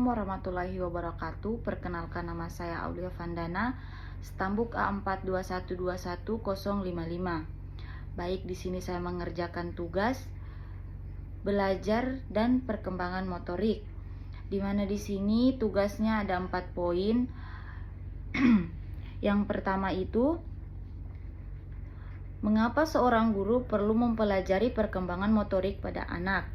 Assalamualaikum warahmatullahi wabarakatuh. Perkenalkan, nama saya Aulia Vandana, stambuk A421211055. Baik, di sini saya mengerjakan tugas belajar dan perkembangan motorik. Di mana di sini tugasnya ada 4 poin. Yang pertama itu, mengapa seorang guru perlu mempelajari perkembangan motorik pada anak?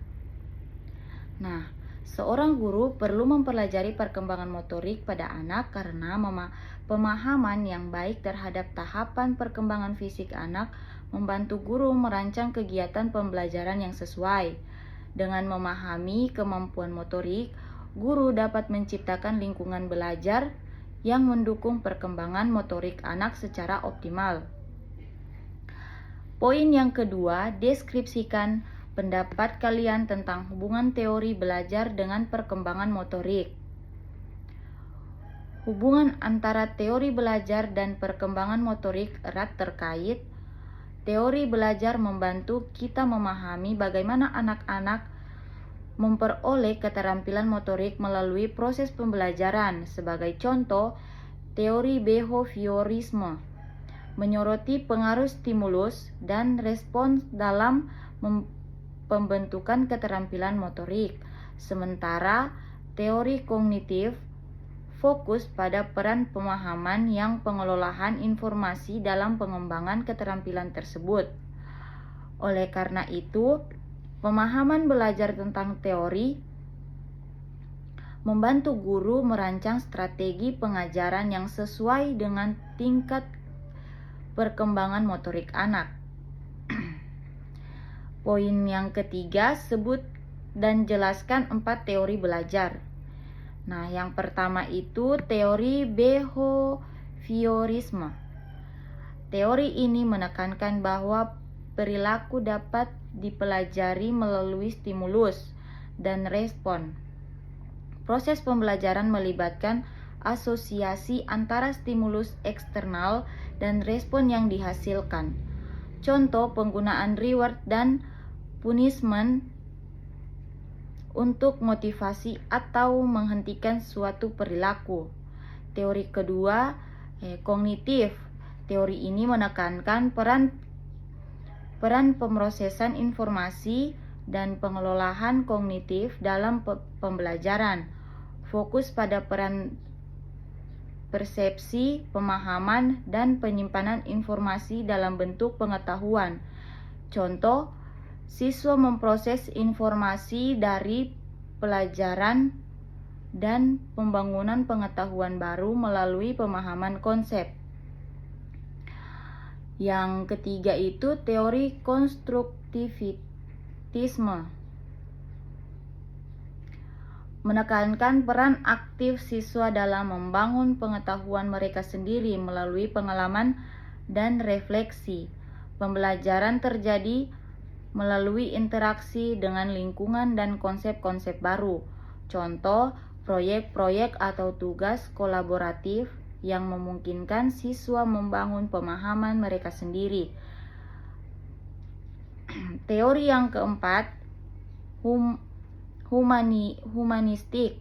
Nah, seorang guru perlu mempelajari perkembangan motorik pada anak karena pemahaman yang baik terhadap tahapan perkembangan fisik anak membantu guru merancang kegiatan pembelajaran yang sesuai. Dengan memahami kemampuan motorik, guru dapat menciptakan lingkungan belajar yang mendukung perkembangan motorik anak secara optimal. Poin yang kedua, deskripsikan pendapat kalian tentang hubungan teori belajar dengan perkembangan motorik. Hubungan antara teori belajar dan perkembangan motorik erat terkait. Teori belajar membantu kita memahami bagaimana anak-anak memperoleh keterampilan motorik melalui proses pembelajaran. Sebagai contoh, teori behaviorisme menyoroti pengaruh stimulus dan respons dalam pembentukan keterampilan motorik. Sementara teori kognitif fokus pada peran pemahaman yang pengelolaan informasi dalam pengembangan keterampilan tersebut. Oleh karena itu, pemahaman belajar tentang teori membantu guru merancang strategi pengajaran yang sesuai dengan tingkat perkembangan motorik anak. Poin yang ketiga, sebut dan jelaskan 4 teori belajar. Nah, yang pertama itu teori behaviorisme. Teori ini menekankan bahwa perilaku dapat dipelajari melalui stimulus dan respon. Proses pembelajaran melibatkan asosiasi antara stimulus eksternal dan respon yang dihasilkan. Contoh, penggunaan reward dan punishment untuk motivasi atau menghentikan suatu perilaku. Teori kedua, kognitif. Teori ini menekankan peran pemrosesan informasi dan pengelolaan kognitif dalam pembelajaran. Fokus pada peran persepsi, pemahaman, dan penyimpanan informasi dalam bentuk pengetahuan. Contoh, siswa memproses informasi dari pelajaran dan pembangunan pengetahuan baru melalui pemahaman konsep. Yang ketiga itu teori konstruktivitisme. Menekankan peran aktif siswa dalam membangun pengetahuan mereka sendiri melalui pengalaman dan refleksi. Pembelajaran terjadi melalui interaksi dengan lingkungan dan konsep-konsep baru. Contoh, proyek-proyek atau tugas kolaboratif yang memungkinkan siswa membangun pemahaman mereka sendiri. Teori yang keempat, humanistik,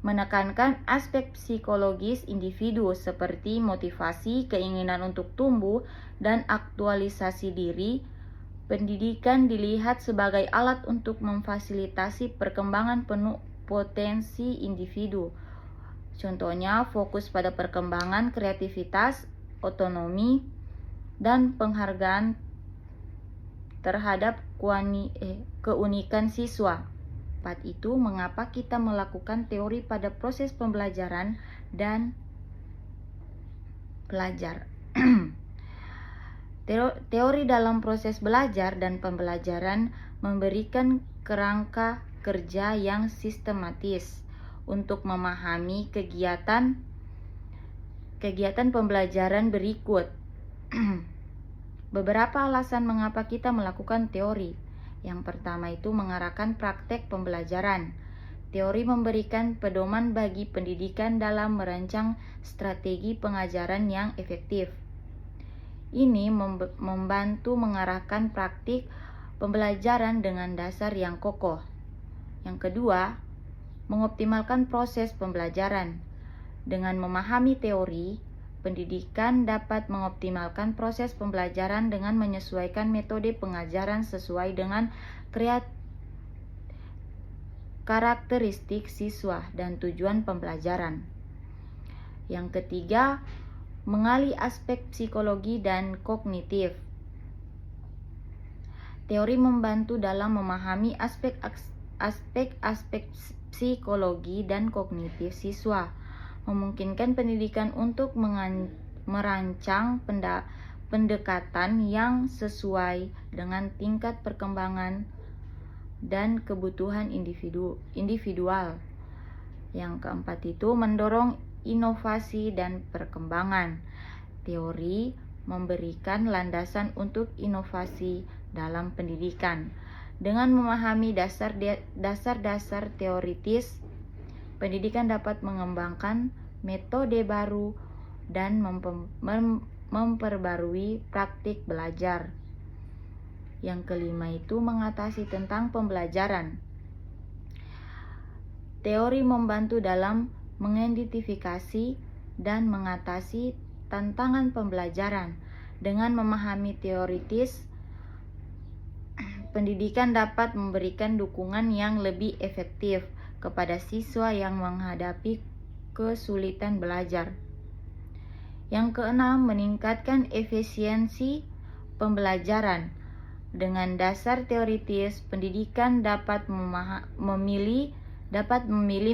menekankan aspek psikologis individu seperti motivasi, keinginan untuk tumbuh, dan aktualisasi diri. Pendidikan dilihat sebagai alat untuk memfasilitasi perkembangan penuh potensi individu. Contohnya, fokus pada perkembangan kreativitas, otonomi, dan penghargaan terhadap keunikan siswa. 4 itu mengapa kita melakukan teori pada proses pembelajaran dan pelajar. Teori dalam proses belajar dan pembelajaran memberikan kerangka kerja yang sistematis untuk memahami kegiatan pembelajaran berikut. Beberapa alasan mengapa kita melakukan teori. Yang pertama itu mengarahkan praktek pembelajaran. Teori memberikan pedoman bagi pendidikan dalam merancang strategi pengajaran yang efektif. Ini membantu mengarahkan praktik pembelajaran dengan dasar yang kokoh. Yang kedua, mengoptimalkan proses pembelajaran. Dengan memahami teori, pendidikan dapat mengoptimalkan proses pembelajaran dengan menyesuaikan metode pengajaran sesuai dengan karakteristik siswa dan tujuan pembelajaran. Yang ketiga, mengali aspek psikologi dan kognitif. Teori membantu dalam memahami aspek-aspek psikologi dan kognitif siswa, memungkinkan pendidikan untuk merancang pendekatan yang sesuai dengan tingkat perkembangan dan kebutuhan individual. Yang keempat itu mendorong inovasi dan perkembangan. Teori memberikan landasan untuk inovasi dalam pendidikan. Dengan memahami dasar-dasar teoritis, pendidikan dapat mengembangkan metode baru dan memperbarui praktik belajar. Yang kelima itu mengatasi tentang pembelajaran. Teori membantu dalam mengidentifikasi dan mengatasi tantangan pembelajaran. Dengan memahami teoritis, pendidikan dapat memberikan dukungan yang lebih efektif kepada siswa yang menghadapi kesulitan belajar. Yang keenam, meningkatkan efisiensi pembelajaran. Dengan dasar teoritis, pendidikan dapat memilih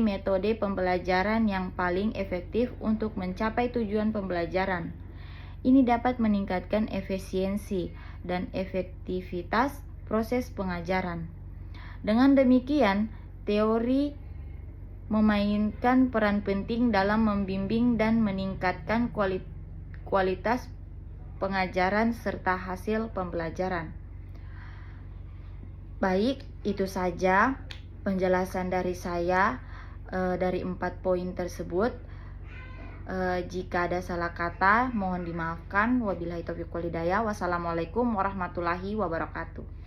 metode pembelajaran yang paling efektif untuk mencapai tujuan pembelajaran. Ini dapat meningkatkan efisiensi dan efektivitas proses pengajaran. Dengan demikian, teori memainkan peran penting dalam membimbing dan meningkatkan kualitas pengajaran serta hasil pembelajaran. Baik, itu saja penjelasan dari saya dari 4 poin tersebut. Jika ada salah kata, mohon dimaafkan. Wabillahi taufiq wal hidayah. Wassalamualaikum warahmatullahi wabarakatuh.